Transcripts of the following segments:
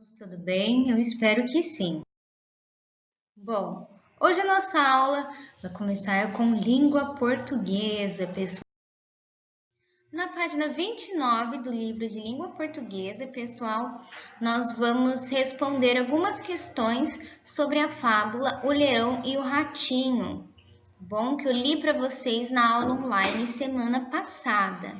todos, tudo bem? Eu espero que sim. Bom, hoje a nossa aula vai começar com língua portuguesa, pessoal. Na página 29 do livro de língua portuguesa, pessoal, nós vamos responder algumas questões sobre a fábula O Leão e o Ratinho. Bom, que eu li para vocês na aula online semana passada.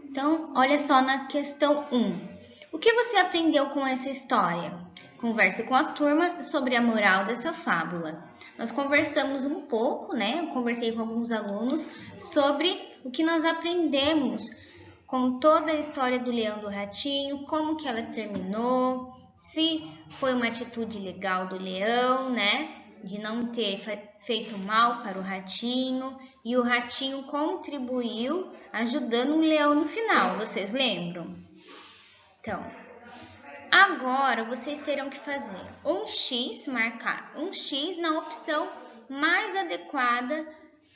Então, olha só na questão 1. O que você aprendeu com essa história? Converse com a turma sobre a moral dessa fábula. Nós conversamos um pouco, né? Eu conversei com alguns alunos sobre o que nós aprendemos com toda a história do Leão e do Ratinho, como que ela terminou, se foi uma atitude legal do leão, né? De não ter feito mal para o ratinho, e o ratinho contribuiu ajudando o leão no final, vocês lembram? Então, agora vocês terão que fazer marcar um X na opção mais adequada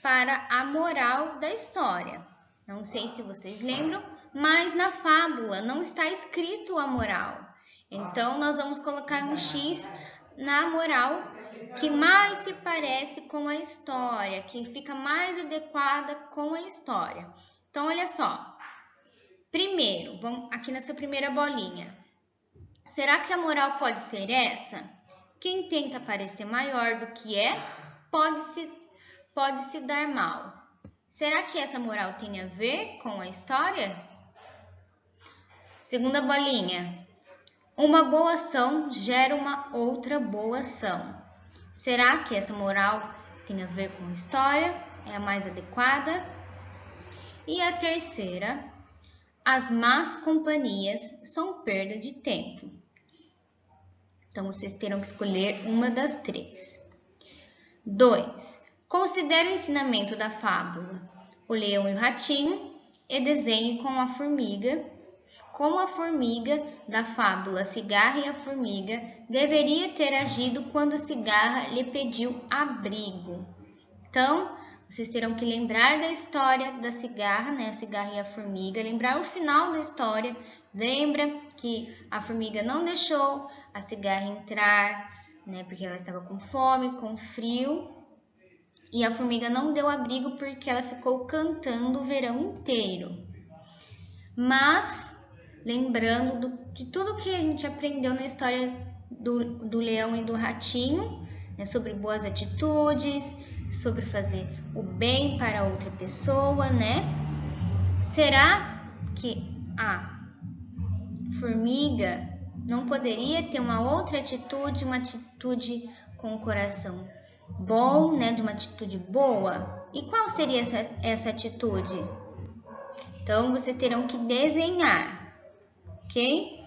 para a moral da história. Não sei se vocês lembram, mas na fábula não está escrito a moral. Então, nós vamos colocar um X na moral que mais se parece com a história, que fica mais adequada com a história. Então, olha só. Primeiro, vamos aqui nessa primeira bolinha. Será que a moral pode ser essa? Quem tenta parecer maior do que é, pode se dar mal. Será que essa moral tem a ver com a história? Segunda bolinha. Uma boa ação gera uma outra boa ação. Será que essa moral tem a ver com a história? É a mais adequada? E a terceira, as más companhias são perda de tempo. Então, vocês terão que escolher uma das três. 2. Considere o ensinamento da fábula O Leão e o Ratinho e desenhe com a formiga. Como a formiga da fábula Cigarra e a Formiga deveria ter agido quando a cigarra lhe pediu abrigo. Então, vocês terão que lembrar da história da cigarra, né? A cigarra e a formiga, lembrar o final da história. Lembra que a formiga não deixou a cigarra entrar, né? Porque ela estava com fome, com frio. E a formiga não deu abrigo porque ela ficou cantando o verão inteiro. Mas, lembrando de tudo que a gente aprendeu na história do leão e do ratinho, né? Sobre boas atitudes, sobre fazer o bem para outra pessoa, né? Será que a formiga não poderia ter uma outra atitude, uma atitude com o coração bom, né? De uma atitude boa? E qual seria essa atitude? Então, vocês terão que desenhar, ok?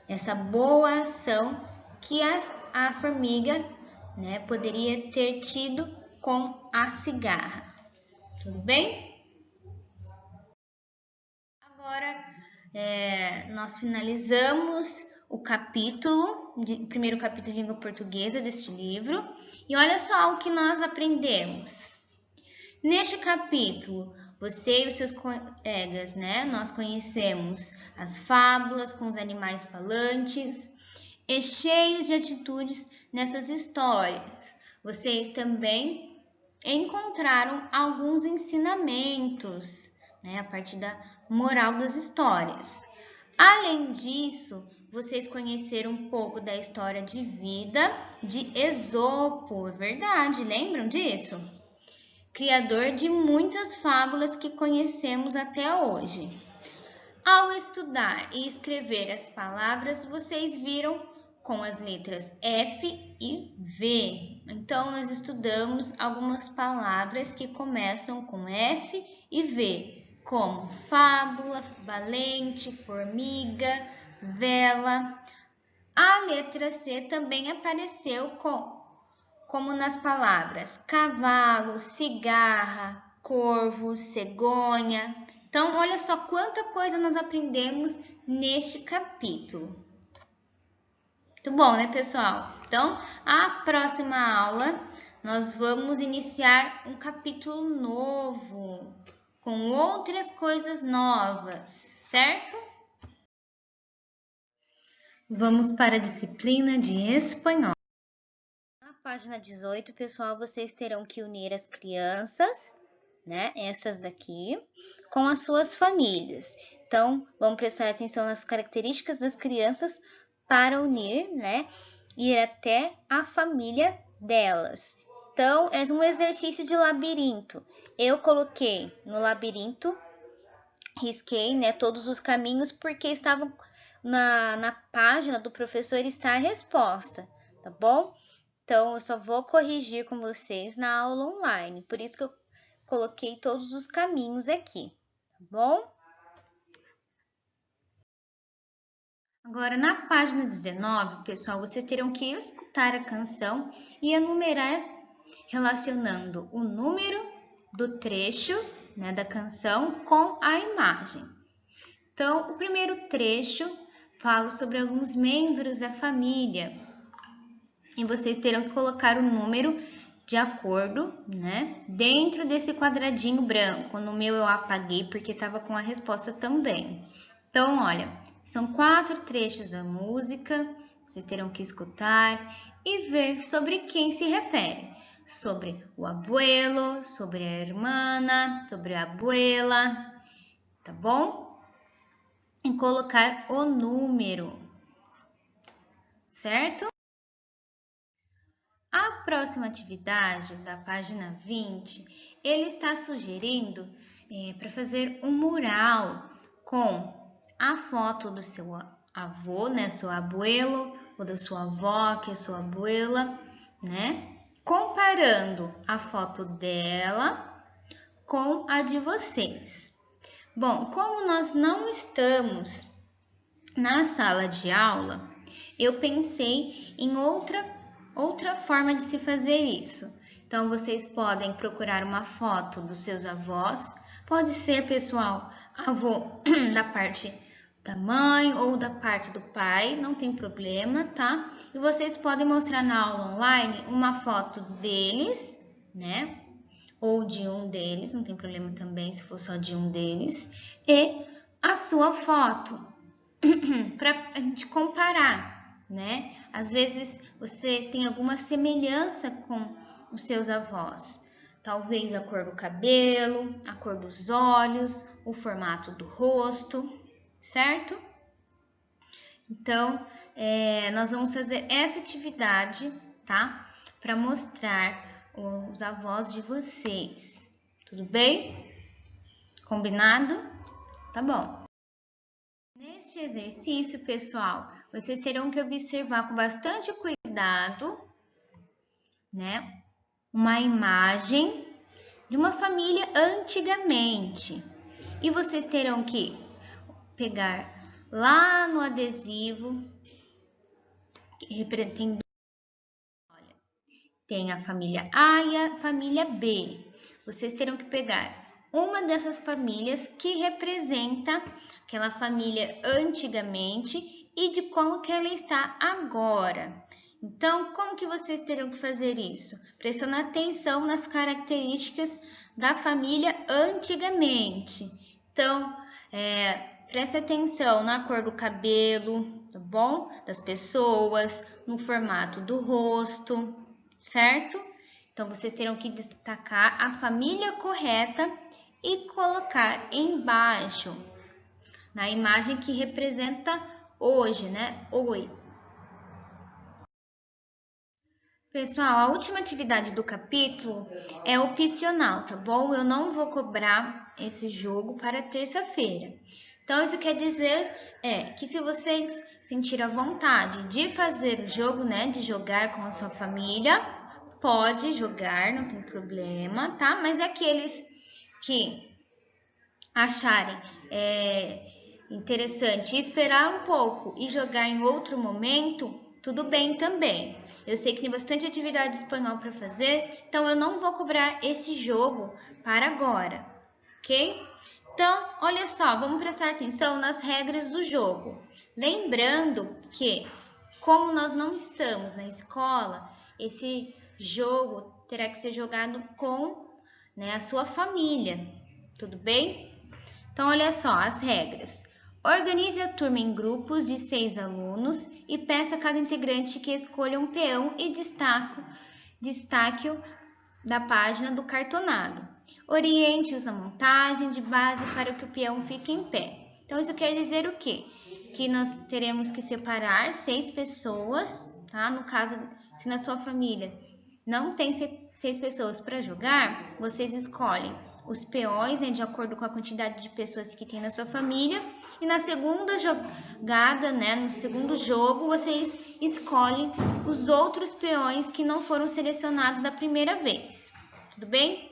Essa boa ação que a formiga, né, poderia ter tido com a cigarra. Tudo bem? Agora, nós finalizamos o primeiro capítulo de língua portuguesa deste livro. E olha só o que nós aprendemos. Neste capítulo, você e os seus colegas, né, nós conhecemos as fábulas com os animais falantes e cheios de atitudes nessas histórias. Vocês também encontraram alguns ensinamentos, né, a partir da moral das histórias. Além disso, vocês conheceram um pouco da história de vida de Esopo, é verdade, lembram disso? Criador de muitas fábulas que conhecemos até hoje. Ao estudar e escrever as palavras, vocês viram com as letras F e V. Então, nós estudamos algumas palavras que começam com F e V, como fábula, valente, formiga, vela. A letra C também apareceu como nas palavras cavalo, cigarra, corvo, cegonha. Então, olha só quanta coisa nós aprendemos neste capítulo. Muito bom, né, pessoal? Então, a próxima aula, nós vamos iniciar um capítulo novo, com outras coisas novas, certo? Vamos para a disciplina de espanhol. Na página 18, pessoal, vocês terão que unir as crianças, né, essas daqui, com as suas famílias. Então, vamos prestar atenção nas características das crianças para unir, né, ir até a família delas. Então, é um exercício de labirinto. Eu coloquei no labirinto, risquei, né, todos os caminhos, porque estavam na página do professor está a resposta, tá bom? Então, eu só vou corrigir com vocês na aula online. Por isso que eu coloquei todos os caminhos aqui, tá bom? Agora, na página 19, pessoal, vocês terão que escutar a canção e enumerar relacionando o número do trecho, né, da canção com a imagem. Então, o primeiro trecho fala sobre alguns membros da família e vocês terão que colocar o número de acordo, né, dentro desse quadradinho branco. No meu eu apaguei porque estava com a resposta também. Então, olha, são 4 trechos da música, vocês terão que escutar e ver sobre quem se refere. Sobre o abuelo, sobre a hermana, sobre a abuela, tá bom? E colocar o número, certo? A próxima atividade, da página 20, ele está sugerindo para fazer um mural com a foto do seu avô, né, seu abuelo, ou da sua avó, que é sua abuela, né, comparando a foto dela com a de vocês. Bom, como nós não estamos na sala de aula, eu pensei em outra forma de se fazer isso. Então, vocês podem procurar uma foto dos seus avós. Pode ser, pessoal, avô da parte da mãe ou da parte do pai, não tem problema, tá? E vocês podem mostrar na aula online uma foto deles, né? Ou de um deles, não tem problema também se for só de um deles, e a sua foto para a gente comparar, né? Às vezes você tem alguma semelhança com os seus avós. Talvez a cor do cabelo, a cor dos olhos, o formato do rosto, certo? Então, nós vamos fazer essa atividade, tá? Para mostrar os avós de vocês. Tudo bem? Combinado? Tá bom. Neste exercício, pessoal, vocês terão que observar com bastante cuidado, né, uma imagem de uma família antigamente. E vocês terão que pegar lá no adesivo, tem a família A e a família B. Vocês terão que pegar uma dessas famílias que representa aquela família antigamente e de como que ela está agora. Então, como que vocês terão que fazer isso? Prestando atenção nas características da família antigamente. Então, preste atenção na cor do cabelo, tá bom? Das pessoas, no formato do rosto, certo? Então, vocês terão que destacar a família correta e colocar embaixo, na imagem que representa hoje, né? Oi. Pessoal, a última atividade do capítulo é opcional, tá bom? Eu não vou cobrar esse jogo para terça-feira. Então, isso quer dizer que se vocês sentirem a vontade de fazer o jogo, né, de jogar com a sua família, pode jogar, não tem problema, tá? Mas aqueles que acharem interessante esperar um pouco e jogar em outro momento, tudo bem também. Eu sei que tem bastante atividade espanhol para fazer, então eu não vou cobrar esse jogo para agora, ok? Então, olha só, vamos prestar atenção nas regras do jogo. Lembrando que, como nós não estamos na escola, esse jogo terá que ser jogado com, né, a sua família, tudo bem? Então, olha só as regras. Organize a turma em grupos de 6 alunos e peça a cada integrante que escolha um peão e destaque-o da página do cartonado. Oriente-os na montagem de base para que o peão fique em pé. Então, isso quer dizer o quê? Que nós teremos que separar 6 pessoas, tá? No caso, se na sua família não tem 6 pessoas para jogar, vocês escolhem os peões, né, de acordo com a quantidade de pessoas que tem na sua família. E na segunda jogada, né, no segundo jogo, vocês escolhem os outros peões que não foram selecionados da primeira vez. Tudo bem?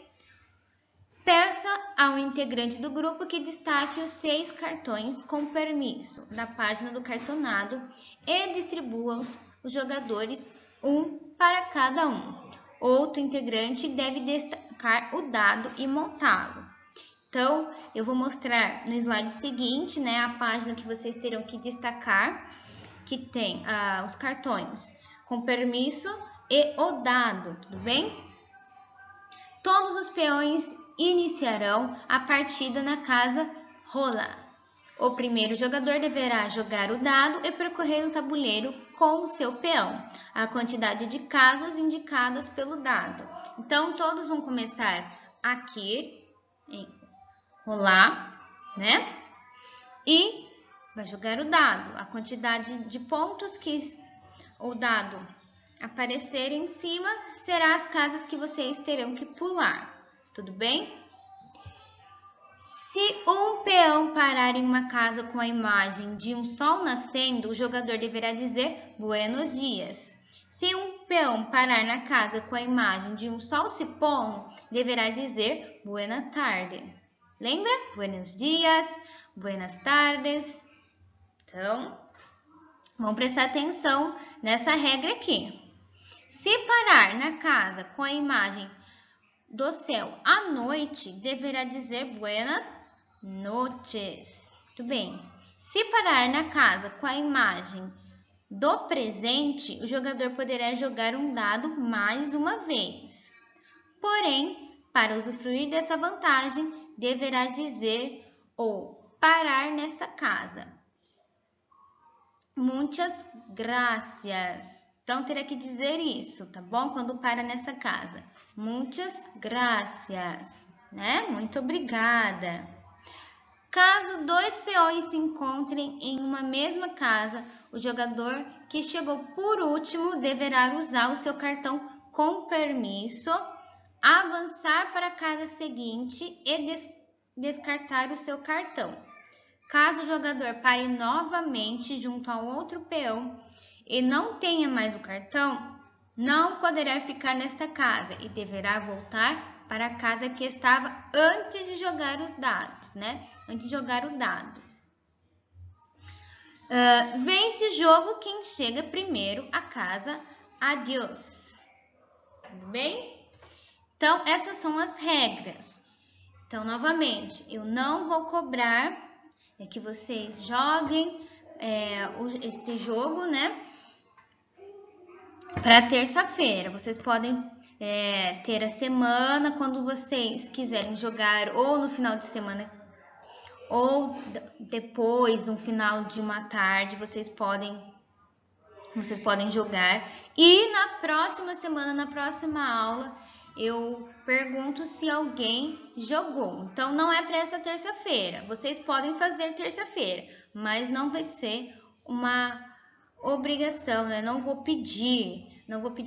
Peça ao integrante do grupo que destaque os 6 cartões com permisso da página do cartonado e distribua os jogadores um para cada um. Outro integrante deve destacar o dado e montá-lo. Então, eu vou mostrar no slide seguinte, né, a página que vocês terão que destacar, que tem os cartões com permisso e o dado, tudo bem? Todos os peões iniciarão a partida na casa rola. O primeiro jogador deverá jogar o dado e percorrer o tabuleiro com o seu peão, a quantidade de casas indicadas pelo dado. Então, todos vão começar aqui, em rolar, né? E vai jogar o dado, a quantidade de pontos que o dado aparecer em cima será as casas que vocês terão que pular, tudo bem? Se um peão parar em uma casa com a imagem de um sol nascendo, o jogador deverá dizer buenos dias. Se um peão parar na casa com a imagem de um sol se pondo, deverá dizer buena tarde. Lembra? Buenos dias, buenas tardes. Então, vamos prestar atenção nessa regra aqui. Se parar na casa com a imagem do céu à noite, deverá dizer buenas noches. Muito bem. Se parar na casa com a imagem do presente, o jogador poderá jogar um dado mais uma vez. Porém, para usufruir dessa vantagem, deverá dizer ou parar nessa casa. Muitas gracias. Então, terá que dizer isso, tá bom? Quando para nessa casa. Muitas gracias, né? Muito obrigada. Caso 2 peões se encontrem em uma mesma casa, o jogador que chegou por último deverá usar o seu cartão com permisso, avançar para a casa seguinte e descartar o seu cartão. Caso o jogador pare novamente junto a outro peão e não tenha mais o cartão, não poderá ficar nessa casa e deverá voltar para a casa que estava antes de jogar os dados, né? Antes de jogar o dado. Vence o jogo quem chega primeiro à casa. Adiós. Tudo bem? Então, essas são as regras. Então, novamente, eu não vou cobrar que vocês joguem esse jogo, né? Para terça-feira. Vocês podem ter a semana, quando vocês quiserem jogar, ou no final de semana, ou depois, no final de uma tarde, vocês podem jogar. E na próxima semana, na próxima aula, eu pergunto se alguém jogou. Então, não é para essa terça-feira. Vocês podem fazer terça-feira, mas não vai ser uma obrigação, né? Não vou pedir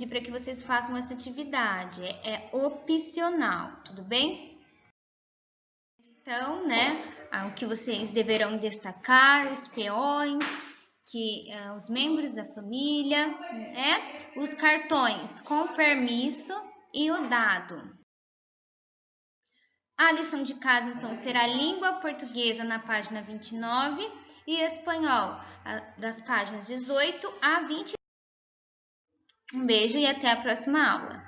para que vocês façam essa atividade. É opcional, tudo bem? Então, né? O que vocês deverão destacar, os peões, os membros da família, né? Os cartões com permisso e o dado. A lição de casa, então, será língua portuguesa na página 29 e espanhol das páginas 18 a 20. Um beijo e até a próxima aula.